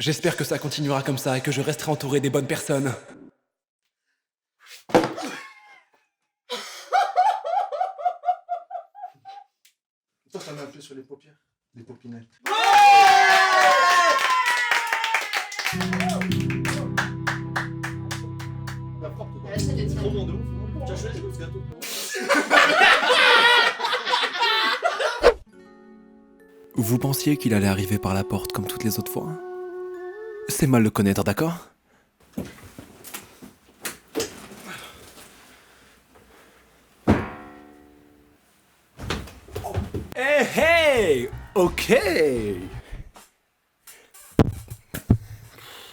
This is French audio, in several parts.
J'espère que ça continuera comme ça et que je resterai entouré des bonnes personnes. Toi, ça m'a appelé sur les paupières. Les paupinettes. Vous pensiez qu'il allait arriver par la porte comme toutes les autres fois? C'est mal le connaître, d'accord? Hey, hey! Ok!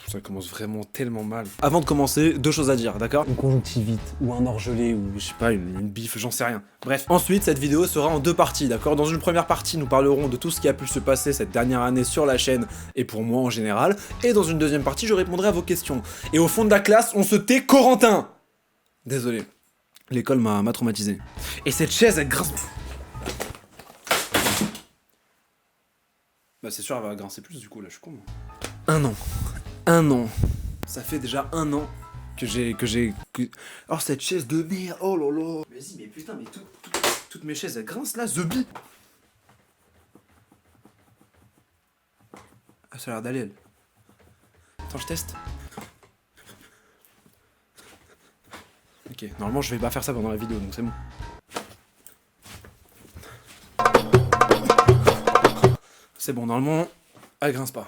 Ça commence vraiment tellement mal. Avant de commencer, deux choses à dire, d'accord? Une conjonctivite, ou un orgelé, ou je sais pas, une biffe, j'en sais rien. Bref, ensuite, cette vidéo sera en deux parties, d'accord? Dans une première partie, nous parlerons de tout ce qui a pu se passer cette dernière année sur la chaîne, et pour moi en général. Et dans une deuxième partie, je répondrai à vos questions. Et au fond de la classe, on se tait Corentin! Désolé. L'école m'a traumatisé. Et cette chaise, elle grince... Bah c'est sûr, elle va grincer plus du coup, là, je suis con. Un an. Ça fait déjà un an que j'ai... Oh, cette chaise de merde, oh lolo. Vas-y, mais putain, mais toutes mes chaises, elles grincent là, The Bee. Ah, ça a l'air d'aller, elle. Attends, je teste. Ok, normalement, je vais pas faire ça pendant la vidéo, donc c'est bon. C'est bon, normalement, elle grince pas.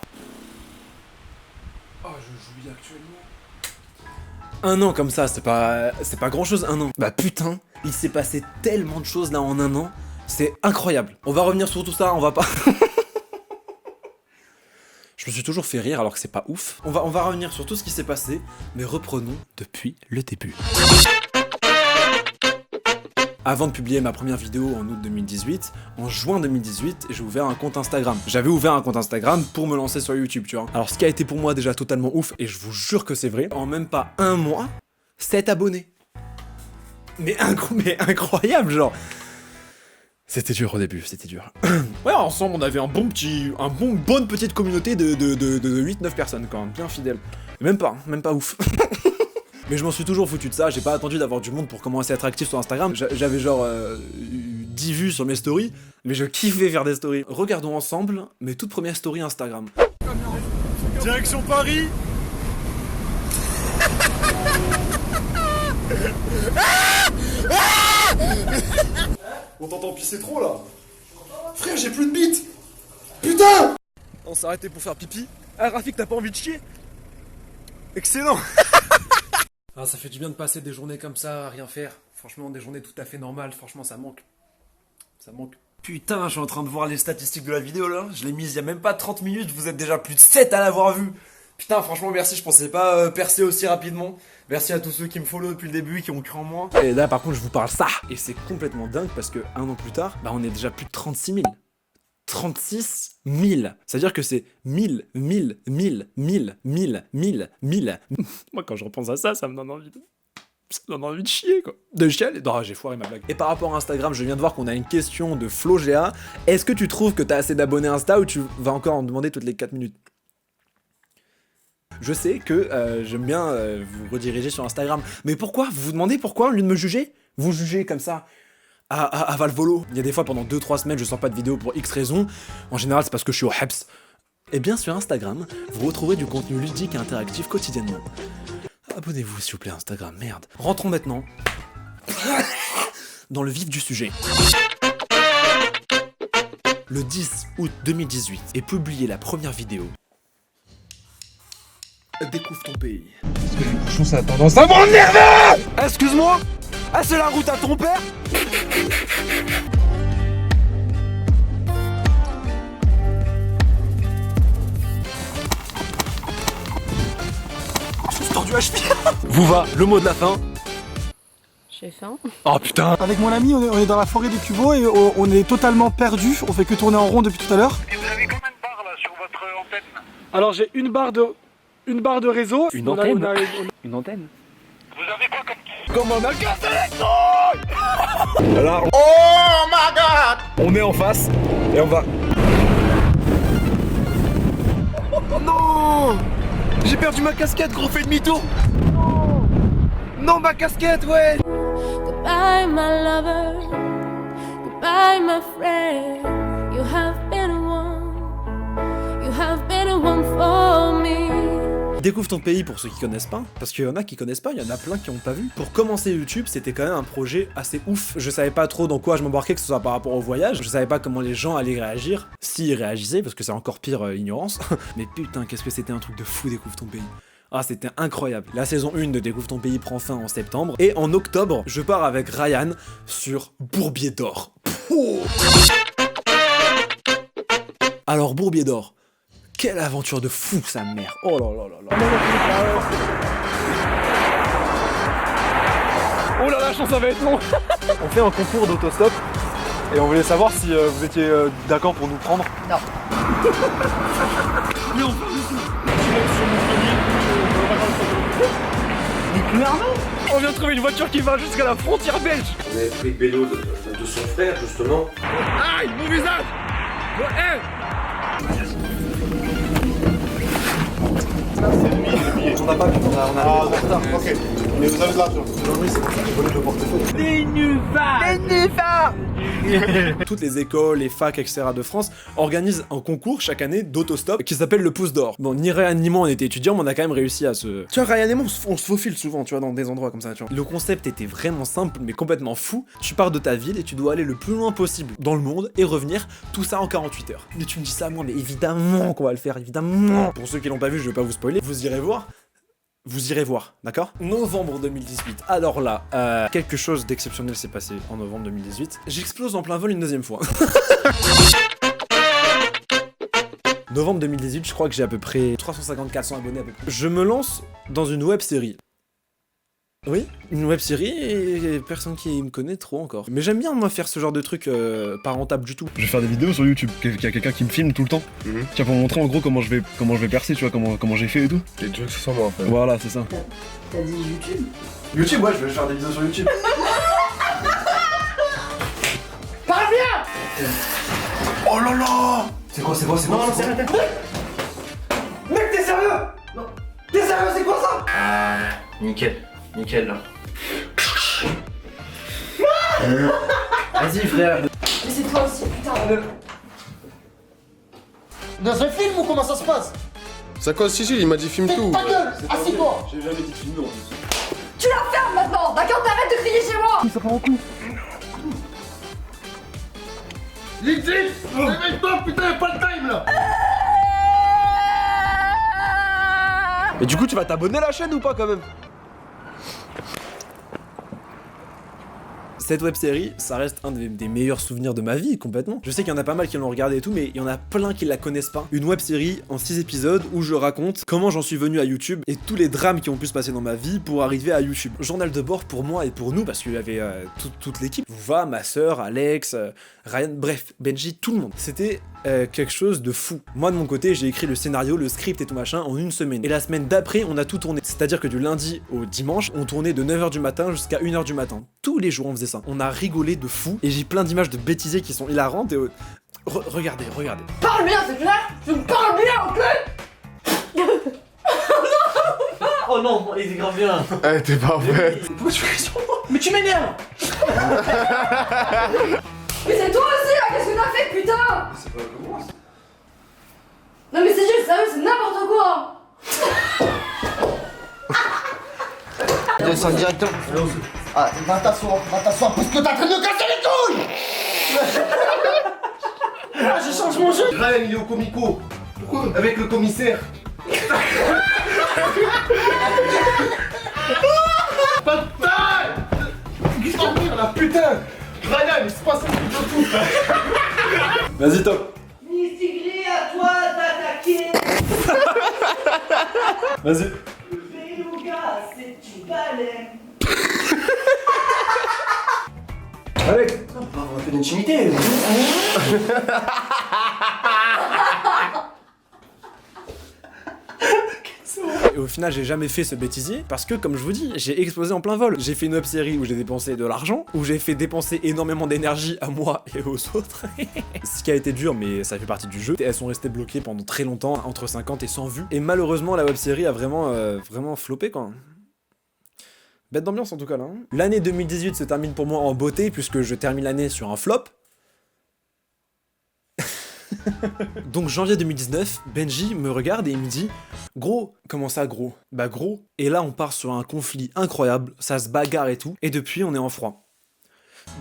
Oh, je jouis actuellement. Un an comme ça, c'est pas grand chose, un an. Bah putain, il s'est passé tellement de choses là en un an, c'est incroyable. On va revenir sur tout ça, on va pas... Je me suis toujours fait rire alors que c'est pas ouf. On va revenir sur tout ce qui s'est passé, mais reprenons depuis le début. Avant de publier ma première vidéo en août 2018, en juin 2018, j'ai ouvert un compte Instagram. J'avais ouvert un compte Instagram pour me lancer sur YouTube, tu vois. Alors ce qui a été pour moi déjà totalement ouf, et je vous jure que c'est vrai, en même pas un mois, 7 abonnés. Mais incroyable, genre. C'était dur au début, c'était dur. Ouais, ensemble on avait bonne petite communauté de 8-9 personnes quand même, bien fidèles. Même pas ouf. Mais je m'en suis toujours foutu de ça, j'ai pas attendu d'avoir du monde pour commencer à être actif sur Instagram. J'avais genre 10 vues sur mes stories, mais je kiffais faire des stories. Regardons ensemble mes toutes premières stories Instagram. Direction Paris. On t'entend pisser trop là. Frère, j'ai plus de bite. Putain. On s'est arrêté pour faire pipi. Ah Rafik, t'as pas envie de chier? Excellent. Ah, ça fait du bien de passer des journées comme ça à rien faire. Franchement, des journées tout à fait normales. Franchement, ça manque. Ça manque. Putain, je suis en train de voir les statistiques de la vidéo là. Je l'ai mise il y a même pas 30 minutes. Vous êtes déjà plus de 7 à l'avoir vue. Putain, franchement, merci. Je pensais pas percer aussi rapidement. Merci à tous ceux qui me follow depuis le début, qui ont cru en moi. Et là, par contre, je vous parle ça. Et c'est complètement dingue parce que un an plus tard, bah, on est déjà plus de 36 000. 36 000. C'est-à-dire que c'est 1000. Moi, quand je repense à ça, ça me donne envie de... Ça me donne envie de chier, quoi. De chialer. Non, j'ai foiré ma blague. Et par rapport à Instagram, je viens de voir qu'on a une question de FloGA. Est-ce que tu trouves que t'as assez d'abonnés Insta ou tu vas encore en demander toutes les 4 minutes? Je sais que j'aime bien vous rediriger sur Instagram. Mais pourquoi? Vous vous demandez pourquoi, au lieu de me juger? Vous jugez comme ça à Valvolo. Il y a des fois pendant 2-3 semaines je sors pas de vidéo pour X raisons. En général c'est parce que je suis au Heps. Et bien sur Instagram, vous retrouverez du contenu ludique et interactif quotidiennement. Abonnez-vous s'il vous plaît à Instagram, merde. Rentrons maintenant dans le vif du sujet. Le 10 août 2018 est publiée la première vidéo. Découvre ton pays. Parce que les cochons ça a tendance à m'énerver. Excuse-moi. Ah, c'est la route à ton père? Je suis tordu à cheville. Vous va, le mot de la fin. J'ai faim. Oh putain. Avec mon ami, on est dans la forêt des Cubo et on est totalement perdu. On fait que tourner en rond depuis tout à l'heure. Et vous avez combien de barres là sur votre antenne? Alors j'ai une barre de réseau. Une antenne. Une antenne? Vous avez quoi comme... Comment on a cassé les couilles. Alors, oh my god. On est en face et on va... Oh non! J'ai perdu ma casquette, gros, fais demi-tour! Non! Non, ma casquette, ouais! Goodbye, my lover. Goodbye, my friend. You have been one. You have been one for me. Découvre ton pays pour ceux qui connaissent pas, parce qu'il y en a qui connaissent pas, il y en a plein qui ont pas vu. Pour commencer YouTube, c'était quand même un projet assez ouf. Je savais pas trop dans quoi je m'embarquais, que ce soit par rapport au voyage. Je savais pas comment les gens allaient réagir, s'ils réagissaient, parce que c'est encore pire ignorance. Mais putain, qu'est-ce que c'était un truc de fou, Découvre ton pays. Ah, c'était incroyable. La saison 1 de Découvre ton pays prend fin en septembre. Et en octobre, je pars avec Ryan sur Bourbier d'Or. Pouh. Alors, Bourbier d'Or. Quelle aventure de fou, sa mère. Oh là là là là. Oh là là, je pense que ça va être long. On fait un concours d'autostop et on voulait savoir si vous étiez d'accord pour nous prendre. Non. Mais on fait Mais clairement. On vient de trouver une voiture qui va jusqu'à la frontière belge. On avait pris le vélo de son frère, justement. Aïe, mon visage. On n'a pas vu, on a en retard. Ok, mais vous avez de l'argent. Oui, c'est pour ça que j'ai volé le portefeuille. Toutes les écoles, les facs, etc. de France organisent un concours chaque année d'autostop qui s'appelle le Pouce d'Or. Bon, ni Ryan ni moi on était étudiants, mais on a quand même réussi à se... Tu vois, Ryan et moi on se faufile souvent, tu vois, dans des endroits comme ça, tu vois. Le concept était vraiment simple, mais complètement fou. Tu pars de ta ville et tu dois aller le plus loin possible dans le monde et revenir, tout ça en 48 heures. Mais tu me dis ça à moi, mais évidemment qu'on va le faire, évidemment. Pour ceux qui l'ont pas vu, je vais pas vous spoiler, vous irez voir. Vous irez voir, d'accord? Novembre 2018. Alors là, quelque chose d'exceptionnel s'est passé en novembre 2018. J'explose en plein vol une deuxième fois. Novembre 2018, je crois que j'ai à peu près 350-400 abonnés à peu près. Je me lance dans une web série. Oui, une web série et personne qui me connaît trop encore. Mais j'aime bien moi faire ce genre de truc pas rentable du tout. Je vais faire des vidéos sur YouTube, qu'il y a quelqu'un qui me filme tout le temps. Tu vois, pour montrer en gros comment je vais percer, tu vois, comment j'ai fait et tout. Et tu veux que ce soit moi en fait. Voilà, c'est ça. T'as dit YouTube? YouTube, ouais, je vais faire des vidéos sur YouTube. Parle bien! Oh là là! C'est quoi? Non, c'est rien. Mec, t'es sérieux? Non. T'es sérieux, c'est quoi ça? Ah, nickel. Nickel là. Vas-y frère. Mais c'est toi aussi, putain. Dans un film ou comment ça se passe? Ça cause Cécile, il m'a dit filme tout. Ta gueule, assis-toi. J'ai jamais dit film non. Tu la fermes maintenant, d'accord? T'arrêtes de crier chez moi. Ça part en coup. Lydie, réveille-toi, putain, y'a pas le time là. Mais du coup, tu vas t'abonner à la chaîne ou pas quand même? Cette web série, ça reste un des meilleurs souvenirs de ma vie, complètement. Je sais qu'il y en a pas mal qui l'ont regardé et tout, mais il y en a plein qui la connaissent pas. Une web série en 6 épisodes où je raconte comment j'en suis venu à YouTube et tous les drames qui ont pu se passer dans ma vie pour arriver à YouTube. Journal de bord pour moi et pour nous, parce qu'il y avait toute l'équipe. Vouva, ma sœur, Alex, Ryan, bref, Benji, tout le monde. C'était quelque chose de fou. Moi de mon côté, j'ai écrit le scénario, le script et tout machin en une semaine. Et la semaine d'après, on a tout tourné. C'est-à-dire que du lundi au dimanche, on tournait de 9h du matin jusqu'à 1h du matin. Tous les jours on faisait ça. On a rigolé de fou et j'ai plein d'images de bêtisiers qui sont hilarantes et regardez. Parle bien, c'est clair? Je me parle bien, ok? Oh non, il est grave bien. Eh, t'es pas vrai. Pourquoi tu fais sur moi? Mais tu m'énerves. Mais c'est toi aussi là, qu'est-ce que t'as fait, putain? C'est pas comme moi. Non mais c'est juste sérieux, c'est n'importe quoi. Descends directement. Ah, va t'asseoir parce que t'as train de me casser les couilles. Ah, je change mon jeu. Ryan, il est au comico. Pourquoi? Avec le commissaire. Pas de time. Qu'est-ce qu'on fait là, putain? Ryan, il se passe un truc de fou. Vas-y, top. Mistigri, à toi d'attaquer. Vas-y. Le beluga, c'est une baleine. Allez. On peut avoir un peu d'intimité. Et au final, j'ai jamais fait ce bêtisier parce que, comme je vous dis, j'ai explosé en plein vol. J'ai fait une web série où j'ai dépensé de l'argent, où j'ai fait dépenser énormément d'énergie à moi et aux autres. Ce qui a été dur, mais ça fait partie du jeu. Elles sont restées bloquées pendant très longtemps, entre 50 et 100 vues. Et malheureusement, la web série a vraiment floppé, quoi. Bête d'ambiance en tout cas là. Hein. L'année 2018 se termine pour moi en beauté puisque je termine l'année sur un flop. Donc janvier 2019, Benji me regarde et il me dit « Gros, comment ça gros ?» Bah gros. Et là on part sur un conflit incroyable, ça se bagarre et tout, et depuis on est en froid.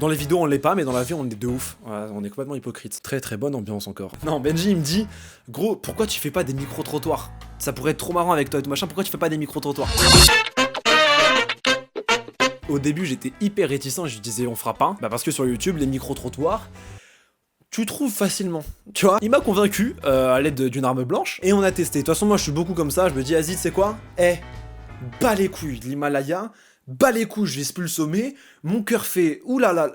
Dans les vidéos on l'est pas, mais dans la vie on est de ouf. Voilà, on est complètement hypocrite. Très très bonne ambiance encore. Non, Benji il me dit « Gros, pourquoi tu fais pas des micro-trottoirs? Ça pourrait être trop marrant avec toi et tout machin, pourquoi tu fais pas des micro-trottoirs ?» Au début j'étais hyper réticent, je lui disais on fera pas, bah parce que sur YouTube les micro-trottoirs, tu trouves facilement, tu vois. Il m'a convaincu à l'aide d'une arme blanche, et on a testé. De toute façon moi je suis beaucoup comme ça, je me dis vas-y tu sais quoi, bas les couilles de l'Himalaya, bas les couilles je vise plus le sommet, mon cœur fait oulala.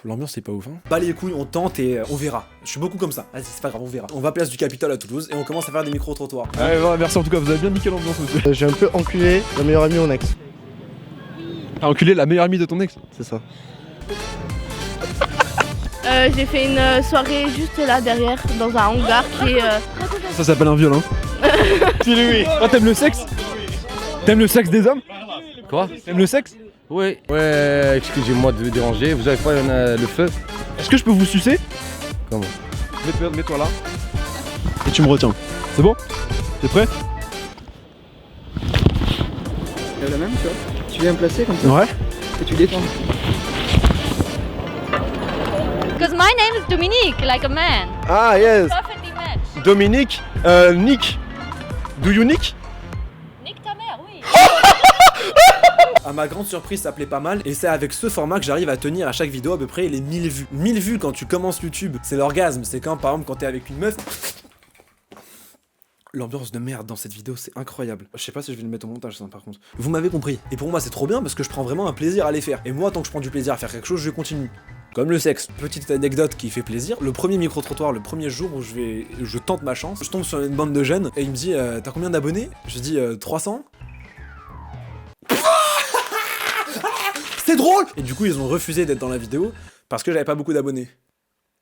L'ambiance c'est pas ouf hein. Bas les couilles, on tente et on verra. Je suis beaucoup comme ça, vas-y c'est pas grave, on verra. On va place du Capitole à Toulouse et on commence à faire des micro-trottoirs. Ouais, ouais, merci en tout cas, vous avez bien niqué l'ambiance monsieur. J'ai un peu enculé la meilleure amie de mon ex. T'as enculé la meilleure amie de ton ex? C'est ça. J'ai fait une soirée juste là derrière, dans un hangar qui est... Ça s'appelle un viol hein. Oui. Oh t'aimes le sexe? T'aimes le sexe des hommes? Quoi? T'aimes le sexe? Oui. Ouais, excusez-moi de vous déranger, vous avez pas le feu? Est-ce que je peux vous sucer? Comment? Mets-toi là. Et tu me retiens. C'est bon? T'es prêt? La même, tu vois. Tu viens me placer comme ça. Ouais. Et tu détends. Because my name is Dominique, like a man. Ah yes. Perfectly matched. Dominique, Nick. Do you Nick? Nique ta mère, oui. À ma grande surprise, ça plaît pas mal, et c'est avec ce format que j'arrive à tenir à chaque vidéo à peu près les 1000 vues. 1000 vues quand tu commences YouTube, c'est l'orgasme, c'est quand par exemple quand t'es avec une meuf... L'ambiance de merde dans cette vidéo, c'est incroyable. Je sais pas si je vais le mettre au montage ça par contre. Vous m'avez compris. Et pour moi c'est trop bien parce que je prends vraiment un plaisir à les faire. Et moi tant que je prends du plaisir à faire quelque chose, je continue. Comme le sexe. Petite anecdote qui fait plaisir. Le premier micro-trottoir, le premier jour où je tente ma chance, je tombe sur une bande de jeunes et il me dit t'as combien d'abonnés? Je dis 300. C'est drôle! Et du coup ils ont refusé d'être dans la vidéo parce que j'avais pas beaucoup d'abonnés.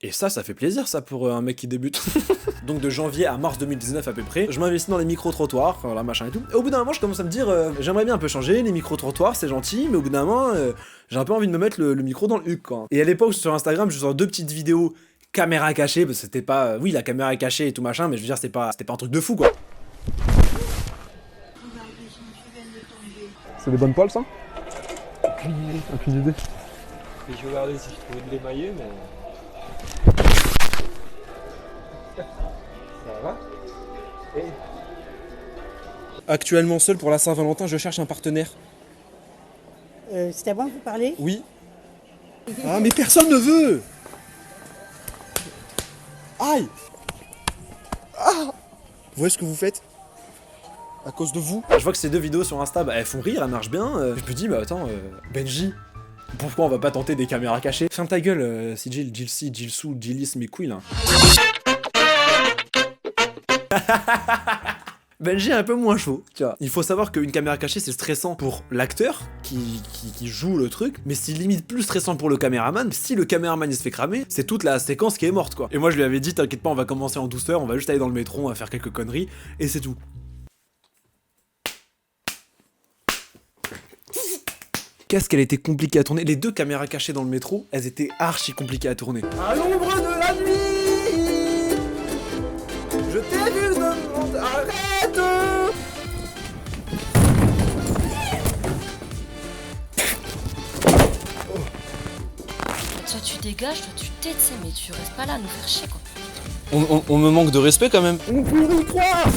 Et ça fait plaisir ça pour un mec qui débute. Donc de janvier à mars 2019 à peu près, je m'investis dans les micro-trottoirs, voilà machin et tout. Et au bout d'un moment je commence à me dire, j'aimerais bien un peu changer, les micro-trottoirs c'est gentil, mais au bout d'un moment, j'ai un peu envie de me mettre le micro dans le huc quoi. Et à l'époque sur Instagram, je sors 2 petites vidéos caméra cachée, parce que c'était pas... oui la caméra est cachée et tout machin, mais je veux dire c'était pas un truc de fou quoi. C'est des bonnes poils ça? Aucune idée. Et je regardais si je trouvais de l'émaillé, mais... Ça va? Actuellement seul pour la Saint-Valentin, je cherche un partenaire. C'est à moi que vous parlez? Oui. Ah mais personne ne veut. Aïe. Ah. Vous voyez ce que vous faites? À cause de vous. Je vois que ces 2 vidéos sur Insta, bah, elles font rire, elles marchent bien. Je me dis, bah attends, Benji, pourquoi on va pas tenter des caméras cachées? Ferme ta gueule, c'est Jill, Jillcy, Jillsou, Jillis, mes couilles là. Benji est un peu moins chaud, tu vois. Il faut savoir qu'une caméra cachée c'est stressant pour l'acteur qui joue le truc, mais c'est limite plus stressant pour le caméraman. Si le caméraman il se fait cramer, c'est toute la séquence qui est morte quoi. Et moi je lui avais dit t'inquiète pas on va commencer en douceur, on va juste aller dans le métro, on va faire quelques conneries, et c'est tout. Qu'est-ce qu'elle était compliquée à tourner. Les 2 caméras cachées dans le métro, elles étaient archi compliquées à tourner. À l'ombre de la nuit, je t'ai vu demander... Arrête! Soit tu dégages, soit tu t'aides, mais tu restes pas là à nous faire chier quoi. On me manque de respect quand même. On peut y croire!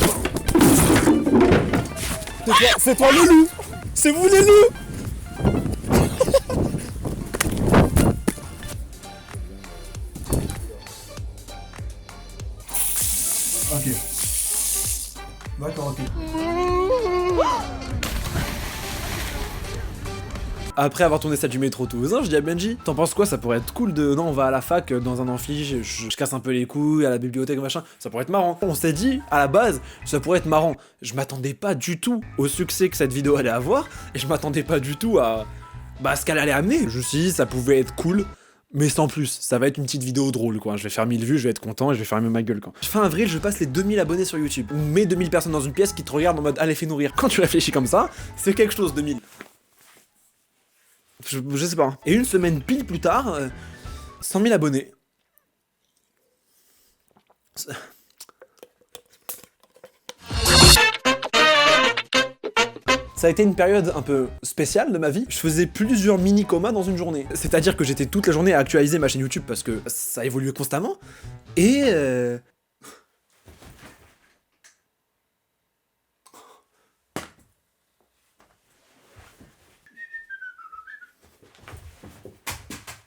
C'est toi le loup! C'est vous les loups! Ok. D'accord, ok. Après avoir tourné ça du métro toulousain, je dis à Benji, t'en penses quoi? Ça pourrait être cool de... Non, on va à la fac, dans un amphi, je casse un peu les couilles, à la bibliothèque, machin, ça pourrait être marrant. On s'est dit, à la base, ça pourrait être marrant. Je m'attendais pas du tout au succès que cette vidéo allait avoir, et je m'attendais pas du tout à... Bah, ce qu'elle allait amener. Je me suis dit, ça pouvait être cool, mais sans plus. Ça va être une petite vidéo drôle, quoi. Je vais faire 1000 vues, je vais être content, et je vais fermer ma gueule, quoi. Fin avril, je passe les 2000 abonnés sur YouTube. On met 2000 personnes dans une pièce qui te regardent en mode, allez, fais nourrir. Quand tu réfléchis comme ça, c'est quelque chose, 2000. Je sais pas. Et une semaine pile plus tard, 100 000 abonnés. Ça a été une période un peu spéciale de ma vie. Je faisais plusieurs mini-comas dans une journée. C'est-à-dire que j'étais toute la journée à actualiser ma chaîne YouTube parce que ça évoluait constamment. Et...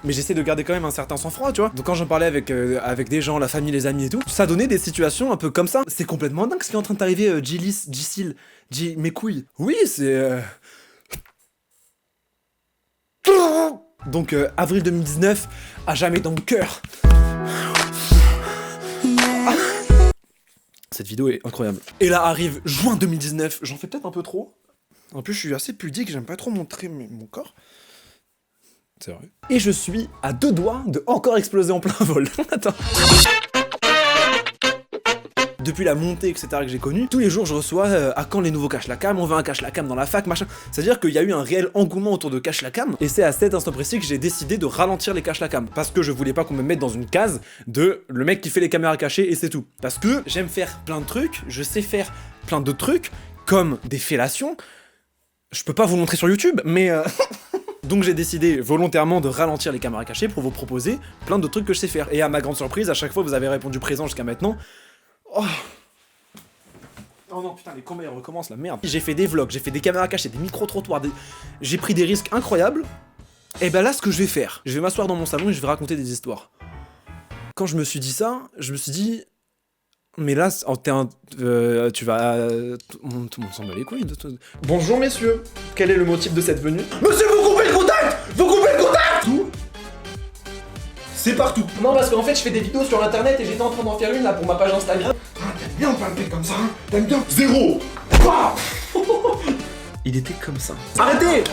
Mais j'essaie de garder quand même un certain sang-froid, tu vois. Donc quand j'en parlais avec des gens, la famille, les amis et tout, ça donnait des situations un peu comme ça. C'est complètement dingue ce qui est en train d'arriver, Gilles, mes couilles. Oui, c'est... Donc avril 2019, à jamais dans mon cœur. Cette vidéo est incroyable. Et là arrive juin 2019, j'en fais peut-être un peu trop. En plus je suis assez pudique, j'aime pas trop montrer mon corps. C'est vrai. Et je suis à 2 doigts de encore exploser en plein vol. Attends. Depuis la montée, etc. que j'ai connue, tous les jours je reçois à quand les nouveaux cache la cam, on veut un cache la cam dans la fac, machin. C'est-à-dire qu'il y a eu un réel engouement autour de cache la cam, et c'est à cet instant précis que j'ai décidé de ralentir les cache la cam. Parce que je voulais pas qu'on me mette dans une case de le mec qui fait les caméras cachées et c'est tout. Parce que j'aime faire plein de trucs, je sais faire plein d'autres trucs, comme des fellations. Je peux pas vous le montrer sur YouTube, mais donc j'ai décidé volontairement de ralentir les caméras cachées pour vous proposer plein de trucs que je sais faire. Et à ma grande surprise, à chaque fois vous avez répondu présent jusqu'à maintenant. Oh non putain, les combats ils recommencent, la merde. J'ai fait des vlogs, j'ai fait des caméras cachées, des micro-trottoirs, j'ai pris des risques incroyables. Et ben là ce que je vais faire, je vais m'asseoir dans mon salon et je vais raconter des histoires. Quand je me suis dit ça, je me suis dit... Mais là, tu vas... Tout le monde s'en bat les couilles. Bonjour messieurs, quel est le motif de cette venue? Monsieur, vous coupez le contact! Vous coupez le contact! Tout. C'est partout. Non, parce qu'en fait, je fais des vidéos sur internet et j'étais en train d'en faire une là pour ma page Instagram. Ah, t'aimes bien parler comme ça, hein? T'aimes bien? Zéro. Il était comme ça. Arrêtez!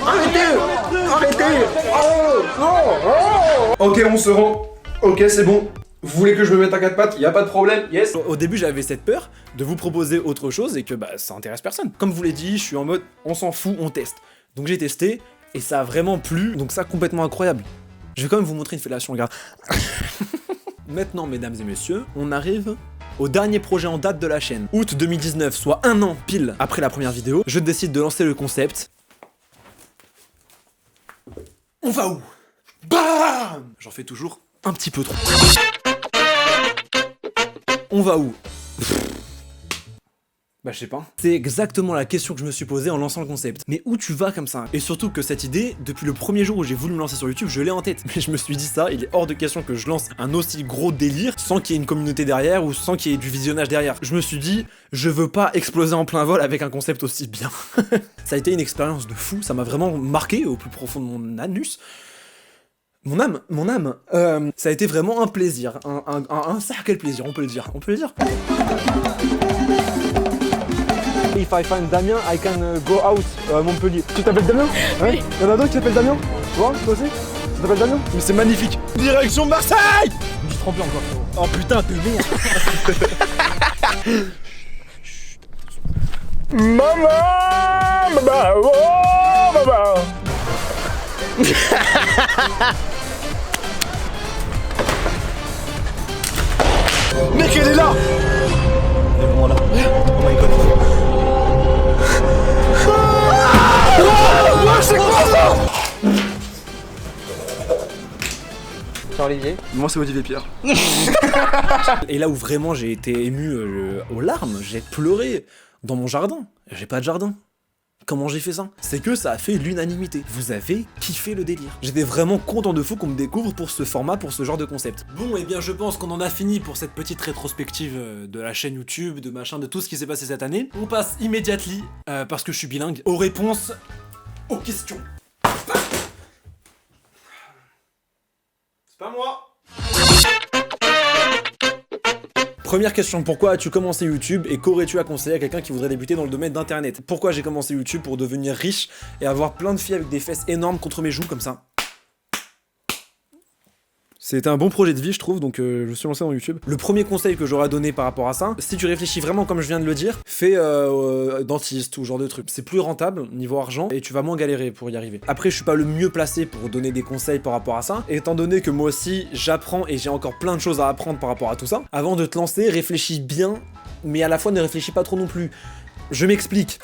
Ok, on se rend. Ok, c'est bon. Vous voulez que je me mette à 4 pattes? Y a pas de problème, yes. Au début, j'avais cette peur de vous proposer autre chose et que bah ça intéresse personne. Comme vous l'ai dit, je suis en mode on s'en fout, on teste. Donc j'ai testé et ça a vraiment plu, donc ça complètement incroyable. Je vais quand même vous montrer une fellation, regarde. Maintenant, mesdames et messieurs, on arrive au dernier projet en date de la chaîne. Août 2019, soit 1 an pile après la première vidéo, je décide de lancer le concept. On va où? Bam! J'en fais toujours un petit peu trop. On va où? Bah je sais pas. C'est exactement la question que je me suis posée en lançant le concept. Mais où tu vas comme ça? Et surtout que cette idée, depuis le premier jour où j'ai voulu me lancer sur YouTube, je l'ai en tête. Mais je me suis dit ça, il est hors de question que je lance un aussi gros délire sans qu'il y ait une communauté derrière ou sans qu'il y ait du visionnage derrière. Je me suis dit, je veux pas exploser en plein vol avec un concept aussi bien. Ça a été une expérience de fou, ça m'a vraiment marqué au plus profond de mon anus. Mon âme, ça a été vraiment un plaisir, un sacré plaisir, on peut le dire. If I find Damien, I can go out Montpellier. Tu t'appelles Damien? Ouais. Oui. Y'en a d'autres qui s'appellent Damien? Tu vois, toi aussi? Tu t'appelles Damien? Mais c'est magnifique. Direction Marseille! Je me suis trompé encore. Oh putain, de merde. Maman, oh maman. Mec, elle est là! Elle est vraiment là. Oh my god. C'est quoi ça? C'est Olivier. Moi c'est Olivier Pierre. Et là où vraiment j'ai été ému aux larmes, j'ai pleuré dans mon jardin. J'ai pas de jardin. Comment j'ai fait ça? C'est que ça a fait l'unanimité. Vous avez kiffé le délire. J'étais vraiment content de fou qu'on me découvre pour ce format, pour ce genre de concept. Bon, et bien je pense qu'on en a fini pour cette petite rétrospective de la chaîne YouTube, de machin, de tout ce qui s'est passé cette année. On passe immédiatement, parce que je suis bilingue, aux réponses aux questions. Pas moi. Première question, pourquoi as-tu commencé YouTube et qu'aurais-tu à conseiller à quelqu'un qui voudrait débuter dans le domaine d'internet? Pourquoi j'ai commencé YouTube? Pour devenir riche et avoir plein de filles avec des fesses énormes contre mes joues comme ça. C'était un bon projet de vie, je trouve, donc je me suis lancé dans YouTube. Le premier conseil que j'aurais à donner par rapport à ça, si tu réfléchis vraiment comme je viens de le dire, fais dentiste ou genre de truc. C'est plus rentable niveau argent et tu vas moins galérer pour y arriver. Après, je suis pas le mieux placé pour donner des conseils par rapport à ça, et étant donné que moi aussi j'apprends et j'ai encore plein de choses à apprendre par rapport à tout ça. Avant de te lancer, réfléchis bien, mais à la fois ne réfléchis pas trop non plus. Je m'explique.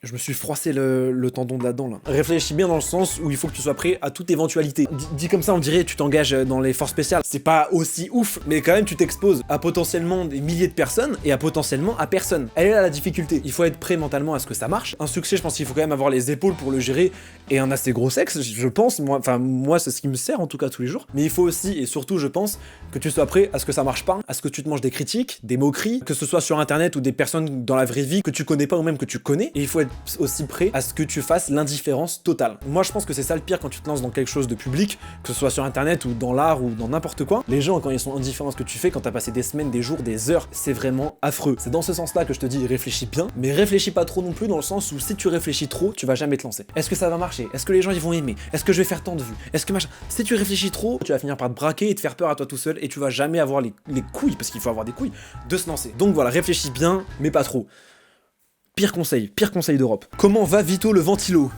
Je me suis froissé le tendon de la dent là. Réfléchis bien dans le sens où il faut que tu sois prêt à toute éventualité. Dit comme ça, on dirait tu t'engages dans les forces spéciales. C'est pas aussi ouf, mais quand même tu t'exposes à potentiellement des milliers de personnes et à potentiellement à personne. Elle est là la difficulté. Il faut être prêt mentalement à ce que ça marche. Un succès, je pense qu'il faut quand même avoir les épaules pour le gérer et un assez gros sexe, je pense. Moi c'est ce qui me sert en tout cas tous les jours. Mais il faut aussi et surtout, je pense, que tu sois prêt à ce que ça marche pas, à ce que tu te manges des critiques, des moqueries, que ce soit sur internet ou des personnes dans la vraie vie que tu connais pas ou même que tu connais. Et il faut être aussi prêt à ce que tu fasses l'indifférence totale. Moi je pense que c'est ça le pire quand tu te lances dans quelque chose de public, que ce soit sur internet ou dans l'art ou dans n'importe quoi. Les gens, quand ils sont indifférents à ce que tu fais, quand t'as passé des semaines, des jours, des heures, c'est vraiment affreux. C'est dans ce sens là que je te dis réfléchis bien, mais réfléchis pas trop non plus, dans le sens où si tu réfléchis trop, tu vas jamais te lancer. Est-ce que ça va marcher? Est-ce que les gens ils vont aimer? Est-ce que je vais faire tant de vues? Est-ce que machin? Si tu réfléchis trop, tu vas finir par te braquer et te faire peur à toi tout seul et tu vas jamais avoir les couilles, parce qu'il faut avoir des couilles, de se lancer. Donc voilà, réfléchis bien, mais pas trop. Pire conseil d'Europe. Comment va Vito le ventilo?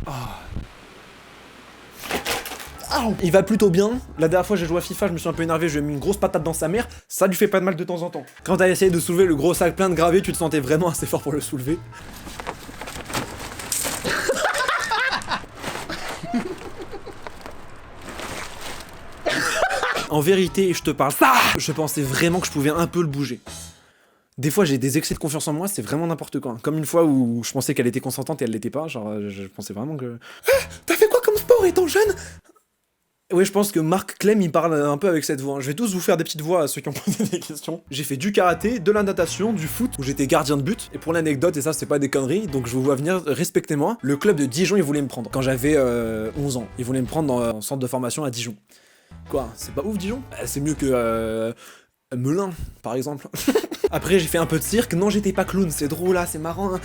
Oh. Il va plutôt bien. La dernière fois j'ai joué à FIFA, je me suis un peu énervé, je lui ai mis une grosse patate dans sa mère. Ça lui fait pas de mal de temps en temps. Quand t'as essayé de soulever le gros sac plein de gravés, tu te sentais vraiment assez fort pour le soulever. En vérité, je te parle ça, je pensais vraiment que je pouvais un peu le bouger. Des fois j'ai des excès de confiance en moi, c'est vraiment n'importe quoi. Comme une fois où je pensais qu'elle était consentante et elle l'était pas, genre je pensais vraiment que... T'as fait quoi comme sport étant jeune? Ouais, je pense que Marc Clem il parle un peu avec cette voix. Je vais tous vous faire des petites voix à ceux qui ont posé des questions. J'ai fait du karaté, de la natation, du foot, où j'étais gardien de but. Et pour l'anecdote, et ça c'est pas des conneries, donc je vous vois venir, respectez-moi. Le club de Dijon, il voulait me prendre. Quand j'avais 11 ans, il voulait me prendre dans un centre de formation à Dijon. Quoi, c'est pas ouf Dijon? C'est mieux que... Melun, par exemple. Après, j'ai fait un peu de cirque. Non, j'étais pas clown, c'est drôle là, c'est marrant.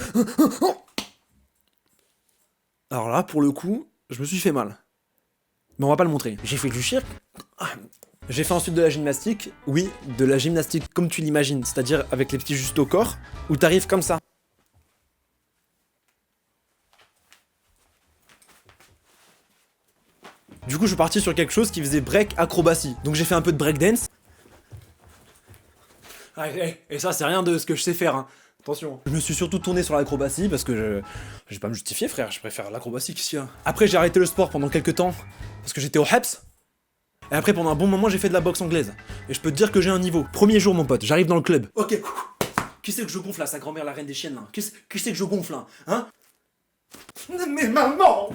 Alors là, pour le coup, je me suis fait mal. Mais on va pas le montrer. J'ai fait du cirque. J'ai fait ensuite de la gymnastique. Oui, de la gymnastique comme tu l'imagines, c'est-à-dire avec les petits justes au corps, où t'arrives comme ça. Du coup, je suis parti sur quelque chose qui faisait break acrobatie. Donc j'ai fait un peu de breakdance. Et ça, c'est rien de ce que je sais faire, hein. Attention. Je me suis surtout tourné sur l'acrobatie parce que je vais pas me justifier, frère. Je préfère l'acrobatie qu'ici. Hein. Après, j'ai arrêté le sport pendant quelques temps parce que j'étais au HEPS. Et après, pendant un bon moment, j'ai fait de la boxe anglaise. Et je peux te dire que j'ai un niveau. Premier jour, mon pote, j'arrive dans le club. Ok. Qui c'est que je gonfle là, sa grand-mère, la reine des chiennes là? Qui c'est que je gonfle là? Hein? Mais maman!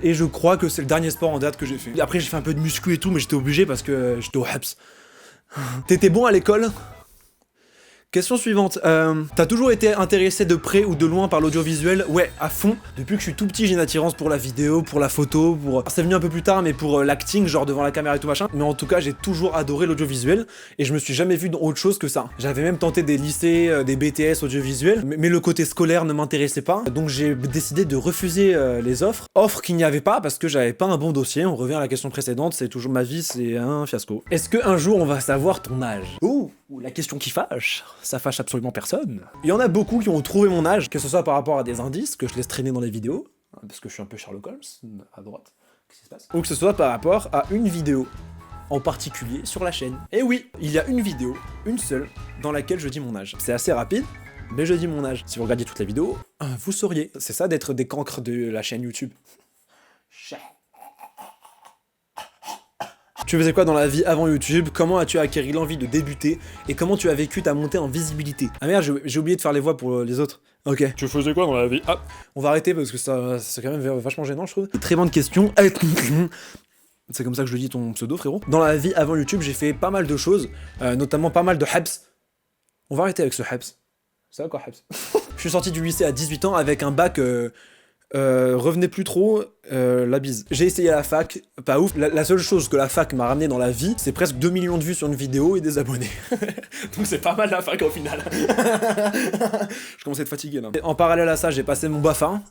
Et je crois que c'est le dernier sport en date que j'ai fait. Après j'ai fait un peu de muscu et tout, mais j'étais obligé parce que j'étais au HEPS. T'étais bon à l'école? Question suivante. T'as toujours été intéressé de près ou de loin par l'audiovisuel? Ouais, à fond. Depuis que je suis tout petit, j'ai une attirance pour la vidéo, pour la photo, pour... C'est venu un peu plus tard, mais pour l'acting, genre devant la caméra et tout machin. Mais en tout cas, j'ai toujours adoré l'audiovisuel et je me suis jamais vu dans autre chose que ça. J'avais même tenté des lycées, des BTS audiovisuels, mais le côté scolaire ne m'intéressait pas. Donc j'ai décidé de refuser les offres. Offres qu'il n'y avait pas parce que j'avais pas un bon dossier. On revient à la question précédente, c'est toujours ma vie, c'est un fiasco. Est-ce qu'un jour on va savoir ton âge? Ouh, la question qui fâche. Ça fâche absolument personne. Il y en a beaucoup qui ont trouvé mon âge, que ce soit par rapport à des indices que je laisse traîner dans les vidéos, parce que je suis un peu Sherlock Holmes, à droite, qu'est-ce qui se passe? Ou que ce soit par rapport à une vidéo, en particulier sur la chaîne. Et oui, il y a une vidéo, une seule, dans laquelle je dis mon âge. C'est assez rapide, mais je dis mon âge. Si vous regardiez toute la vidéo, vous sauriez. C'est ça d'être des cancres de la chaîne YouTube. Tu faisais quoi dans la vie avant YouTube? Comment as-tu acquis l'envie de débuter? Et comment tu as vécu ta montée en visibilité? Ah merde, j'ai oublié de faire les voix pour les autres. Ok. Tu faisais quoi dans la vie? Ah, on va arrêter parce que ça c'est quand même vachement gênant, je trouve. Très bonne question. C'est comme ça que je dis ton pseudo, frérot. Dans la vie avant YouTube, j'ai fait pas mal de choses, notamment pas mal de HEPS. On va arrêter avec ce HEPS. Ça va quoi, Habs? Je suis sorti du lycée à 18 ans avec un bac revenez plus trop, la bise. J'ai essayé la fac, pas ouf. La seule chose que la fac m'a ramené dans la vie, c'est presque 2 millions de vues sur une vidéo et des abonnés. Donc c'est pas mal la fac au final. Je commence à être fatigué là. En parallèle à ça, j'ai passé mon BAFA.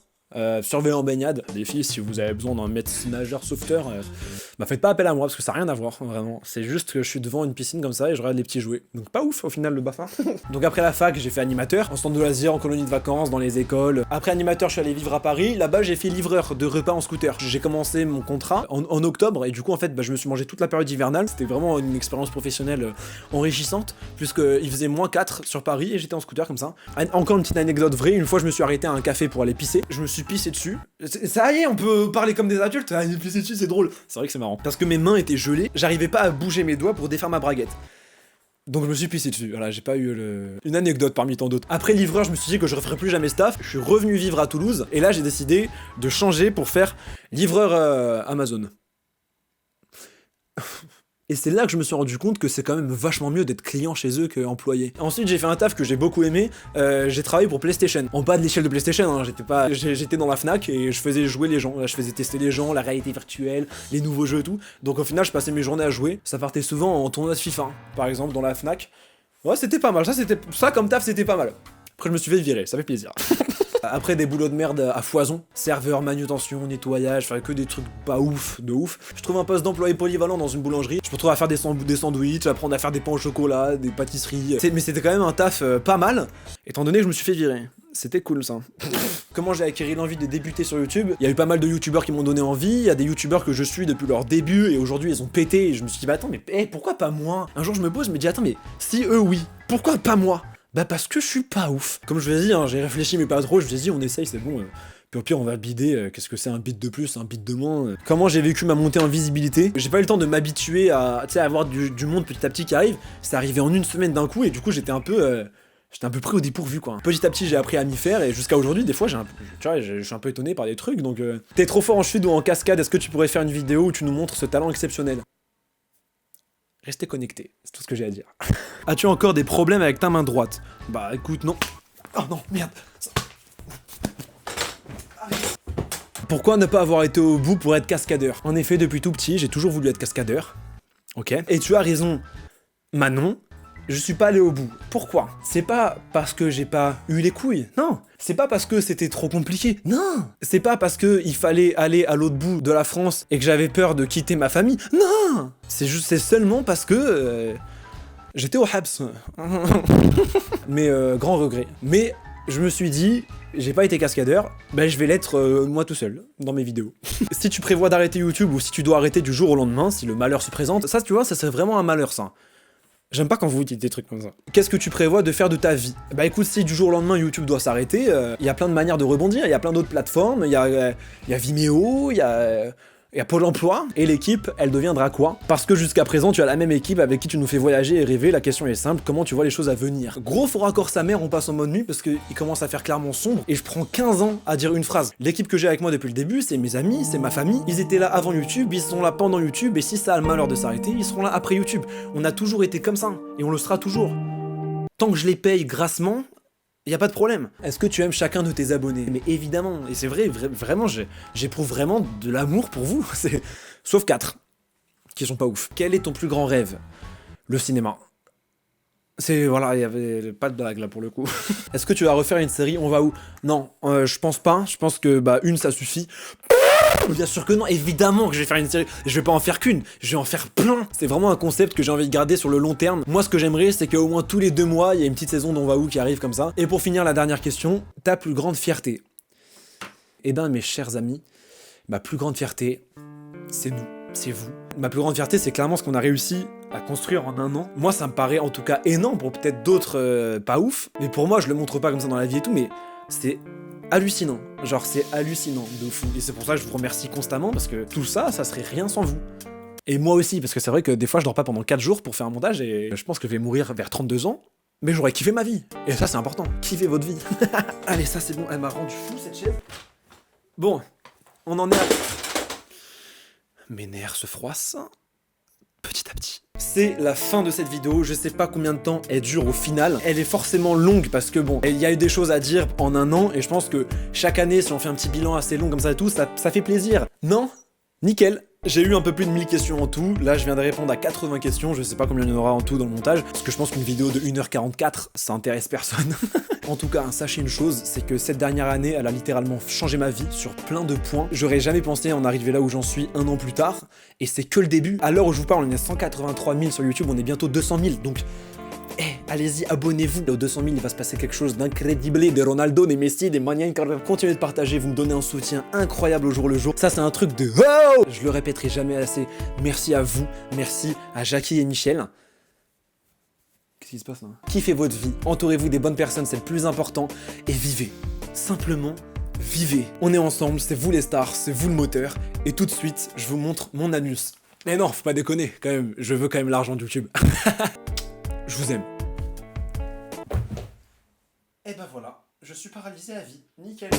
Surveillant en baignade. Les filles, si vous avez besoin d'un maître nageur sauveteur, bah faites pas appel à moi parce que ça n'a rien à voir, vraiment. C'est juste que je suis devant une piscine comme ça et je regarde les petits jouets. Donc pas ouf au final le BAFA. Donc après la fac, j'ai fait animateur, en centre de loisirs, en colonie de vacances, dans les écoles. Après animateur, je suis allé vivre à Paris. Là-bas, j'ai fait livreur de repas en scooter. J'ai commencé mon contrat en octobre et du coup, en fait, bah, je me suis mangé toute la période hivernale. C'était vraiment une expérience professionnelle enrichissante puisqu'il faisait -4 sur Paris et j'étais en scooter comme ça. Encore une petite anecdote vraie, une fois, je me suis arrêté à un café pour aller pisser. Je me suis pissé dessus. Ça y est, on peut parler comme des adultes. Ah, pisser dessus, c'est drôle. C'est vrai que c'est marrant. Parce que mes mains étaient gelées, j'arrivais pas à bouger mes doigts pour défaire ma braguette. Donc je me suis pissé dessus. Voilà, j'ai pas eu une anecdote parmi tant d'autres. Après livreur, je me suis dit que je referais plus jamais staff. Je suis revenu vivre à Toulouse et là j'ai décidé de changer pour faire livreur Amazon. Et c'est là que je me suis rendu compte que c'est quand même vachement mieux d'être client chez eux qu'employé. Ensuite, j'ai fait un taf que j'ai beaucoup aimé. J'ai travaillé pour PlayStation. En bas de l'échelle de PlayStation, hein, j'étais dans la Fnac et je faisais jouer les gens. Là, je faisais tester les gens, la réalité virtuelle, les nouveaux jeux et tout. Donc au final, je passais mes journées à jouer. Ça partait souvent en tournoi de FIFA, par exemple, dans la Fnac. Ouais, c'était pas mal. Ça comme taf, c'était pas mal. Après, je me suis fait virer, ça fait plaisir. Après des boulots de merde à foison, serveur, manutention, nettoyage, enfin que des trucs pas ouf, de ouf. Je trouve un poste d'employé polyvalent dans une boulangerie. Je me retrouve à faire des sandwichs, apprendre à faire des pains au chocolat, des pâtisseries. Mais c'était quand même un taf pas mal, étant donné que je me suis fait virer. C'était cool ça. Comment j'ai acquis l'envie de débuter sur YouTube? Il y a eu pas mal de youtubeurs qui m'ont donné envie, il y a des youtubeurs que je suis depuis leur début et aujourd'hui ils ont pété et je me suis dit bah attends mais pourquoi pas moi? Un jour je me pose, je me dis attends mais si eux oui, pourquoi pas moi? Bah parce que je suis pas ouf. Comme je vous ai dit, hein, j'ai réfléchi mais pas trop, je me suis dit on essaye, c'est bon. Puis au pire on va bider, qu'est-ce que c'est un bit de plus, un bit de moins. Comment j'ai vécu ma montée en visibilité? J'ai pas eu le temps de m'habituer à avoir du monde petit à petit qui arrive. C'est arrivé en une semaine d'un coup et du coup j'étais un peu pris au dépourvu quoi. Petit à petit j'ai appris à m'y faire et jusqu'à aujourd'hui des fois je suis un peu étonné par des trucs donc t'es trop fort en chute ou en cascade, est-ce que tu pourrais faire une vidéo où tu nous montres ce talent exceptionnel? Restez connectés, c'est tout ce que j'ai à dire. As-tu encore des problèmes avec ta main droite? Bah écoute, non. Oh non, merde. Pourquoi ne pas avoir été au bout pour être cascadeur? En effet, depuis tout petit, j'ai toujours voulu être cascadeur. Ok. Et tu as raison, Manon. Je suis pas allé au bout. Pourquoi? C'est pas parce que j'ai pas eu les couilles. Non. C'est pas parce que c'était trop compliqué. Non. C'est pas parce que il fallait aller à l'autre bout de la France et que j'avais peur de quitter ma famille. Non. C'est seulement parce que j'étais au Habs. Mais grand regret. Mais je me suis dit, j'ai pas été cascadeur, ben je vais l'être moi tout seul, dans mes vidéos. Si tu prévois d'arrêter YouTube ou si tu dois arrêter du jour au lendemain, si le malheur se présente, ça tu vois, ça serait vraiment un malheur ça. J'aime pas quand vous dites des trucs comme ça. Qu'est-ce que tu prévois de faire de ta vie? Bah écoute, si du jour au lendemain YouTube doit s'arrêter, il y a plein de manières de rebondir, il y a plein d'autres plateformes, il y a Vimeo, il y a Pôle emploi, et l'équipe, elle deviendra quoi? Parce que jusqu'à présent, tu as la même équipe avec qui tu nous fais voyager et rêver, la question est simple, comment tu vois les choses à venir? Gros faux raccord sa mère, on passe en mode nuit parce qu'il commence à faire clairement sombre, et je prends 15 ans à dire une phrase. L'équipe que j'ai avec moi depuis le début, c'est mes amis, c'est ma famille, ils étaient là avant YouTube, ils sont là pendant YouTube, et si ça a le malheur de s'arrêter, ils seront là après YouTube. On a toujours été comme ça, et on le sera toujours. Tant que je les paye grassement, y a pas de problème. Est-ce que tu aimes chacun de tes abonnés? Mais évidemment, et c'est vrai, vraiment, j'éprouve vraiment de l'amour pour vous. Sauf 4, qui sont pas ouf. Quel est ton plus grand rêve? Le cinéma. Voilà, il y avait pas de blague là pour le coup. Est-ce que tu vas refaire une série? On va où? Non, je pense pas. Je pense que une ça suffit. Bien sûr que non, évidemment que je vais faire une série. Je vais pas en faire qu'une, je vais en faire plein. C'est vraiment un concept que j'ai envie de garder sur le long terme. Moi, ce que j'aimerais, c'est qu'au moins tous les 2 mois, il y a une petite saison d'On va où qui arrive comme ça. Et pour finir, la dernière question, ta plus grande fierté? Eh ben, mes chers amis, ma plus grande fierté, c'est nous, c'est vous. Ma plus grande fierté, c'est clairement ce qu'on a réussi à construire en 1 an. Moi, ça me paraît en tout cas énorme, pour peut-être d'autres pas ouf. Mais pour moi, je le montre pas comme ça dans la vie et tout, mais c'est hallucinant, genre c'est hallucinant de fou, et c'est pour ça que je vous remercie constamment parce que tout ça, ça serait rien sans vous. Et moi aussi, parce que c'est vrai que des fois je dors pas pendant 4 jours pour faire un montage et je pense que je vais mourir vers 32 ans, mais j'aurais kiffé ma vie, et ça c'est important, kiffez votre vie. Allez, ça c'est bon, elle m'a rendu fou cette chaise. Bon, on en est à... Mes nerfs se froissent petit à petit. c'est la fin de cette vidéo. Je sais pas combien de temps elle dure au final. Elle est forcément longue parce que bon, il y a eu des choses à dire en un an et je pense que chaque année, si on fait un petit bilan assez long comme ça et tout, ça fait plaisir. Non? Nickel. J'ai eu un peu plus de 1000 questions en tout, là je viens de répondre à 80 questions, je sais pas combien il y en aura en tout dans le montage, parce que je pense qu'une vidéo de 1h44, ça intéresse personne. En tout cas, sachez une chose, c'est que cette dernière année, elle a littéralement changé ma vie sur plein de points. J'aurais jamais pensé en arriver là où j'en suis un an plus tard, et c'est que le début. À l'heure où je vous parle, on est à 183 000 sur YouTube, on est bientôt 200 000, donc... allez-y, abonnez-vous. Aux 200 000, il va se passer quelque chose d'incrédible. Des Ronaldo, des Messi, des Manian. Continuez de partager, vous me donnez un soutien incroyable au jour le jour. Ça, c'est un truc de oh! Je le répéterai jamais assez. Merci à vous, merci à Jackie et Michel. Qu'est-ce qui se passe là? Kiffez votre vie, entourez-vous des bonnes personnes, c'est le plus important. Et vivez. Simplement, vivez. On est ensemble, c'est vous les stars, c'est vous le moteur. Et tout de suite, je vous montre mon anus. Mais non, faut pas déconner, quand même. Je veux quand même l'argent de YouTube. Je vous aime. Et ben voilà, je suis paralysé à vie. Nickel.